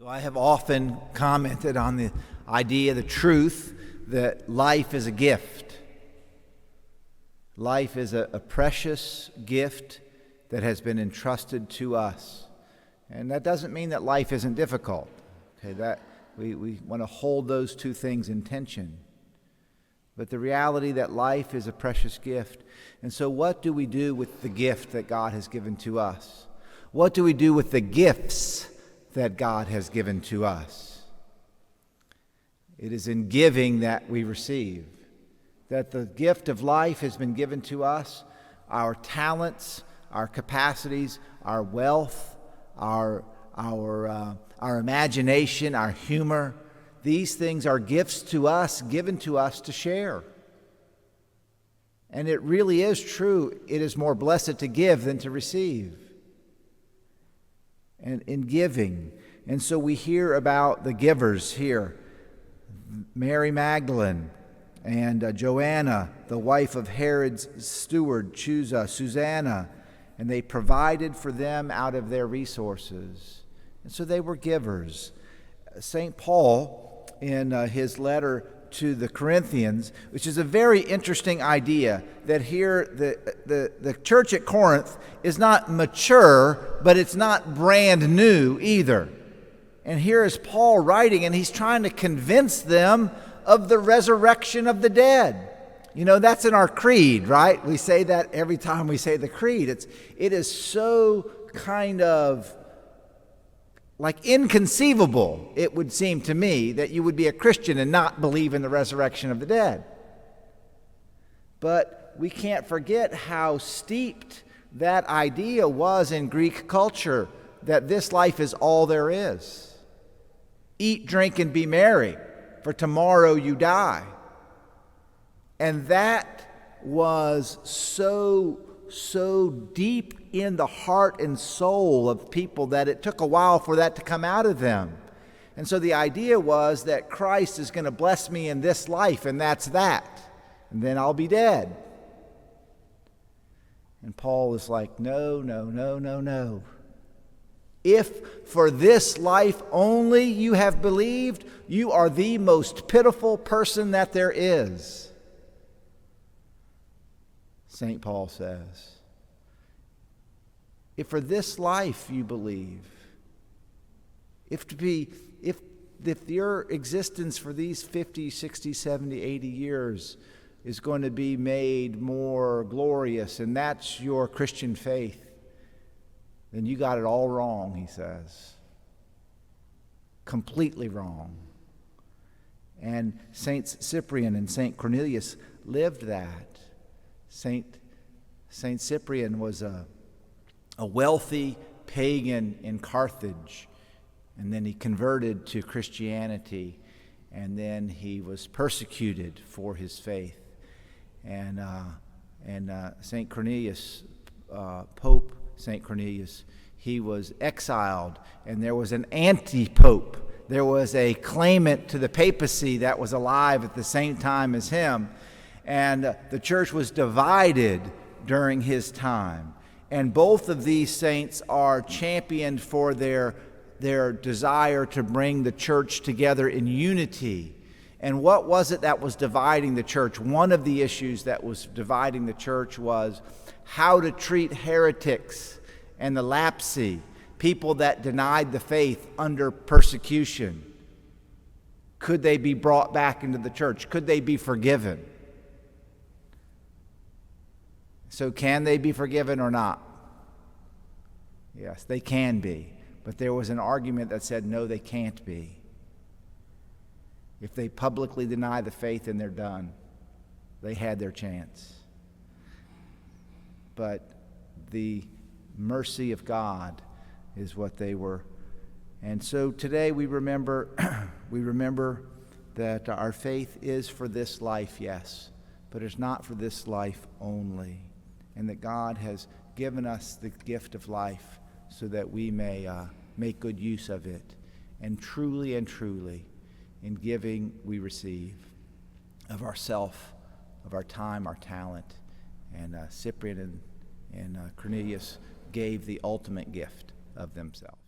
So I have often commented on the idea, the truth, that life is a gift. Life is a precious gift that has been entrusted to us. And that doesn't mean that life isn't difficult. Okay, that we want to hold those two things in tension. But the reality that life is a precious gift. And so what do we do with the gift that God has given to us? What do we do with the gifts that God has given to us? It is in giving that we receive. That the gift of life has been given to us. Our talents, our capacities, our wealth, our imagination, our humor. These things are gifts to us, given to us to share. And it really is true. It is more blessed to give than to receive. And in giving. And so we hear about the givers here. Mary Magdalene and Joanna, the wife of Herod's steward, Chuza, Susanna. And they provided for them out of their resources. And so they were givers. St. Paul, in his letter to the Corinthians, which is a very interesting idea, that here the church at Corinth is not mature, but it's not brand new either. And here is Paul writing, and he's trying to convince them of the resurrection of the dead. You know, that's in our creed, right? We say that every time we say the creed. It is so kind of like inconceivable, it would seem to me, that you would be a Christian and not believe in the resurrection of the dead. But we can't forget how steeped that idea was in Greek culture, that this life is all there is. Eat, drink, and be merry, for tomorrow you die. And that was so deep in the heart and soul of people that it took a while for that to come out of them. And so the idea was that Christ is going to bless me in this life, and that's that. And then I'll be dead. And Paul is like, no. If for this life only you have believed, you are the most pitiful person that there is. St. Paul says, if for this life you believe, if your existence for these 50, 60, 70, 80 years is going to be made more glorious, and that's your Christian faith, then you got it all wrong, he says. Completely wrong. And Saints Cyprian and St. Cornelius lived that. Saint Cyprian was a wealthy pagan in Carthage, and then he converted to Christianity, and then he was persecuted for his faith. And St. Cornelius, Pope St. Cornelius, he was exiled, and there was an anti-pope. There was a claimant to the papacy that was alive at the same time as him. And the church was divided during his time. And both of these saints are championed for their desire to bring the church together in unity. And what was it that was dividing the church? One of the issues that was dividing the church was how to treat heretics and the lapsi, people that denied the faith under persecution. Could they be brought back into the church? Could they be forgiven? So can they be forgiven or not? Yes, they can be. But there was an argument that said, no, they can't be. If they publicly deny the faith, then they're done. They had their chance. But the mercy of God is what they were. And so today we remember that our faith is for this life, yes, but it's not for this life only. And that God has given us the gift of life so that we may make good use of it. And truly, in giving we receive of ourself, of our time, our talent. And Cyprian and Cornelius gave the ultimate gift of themselves.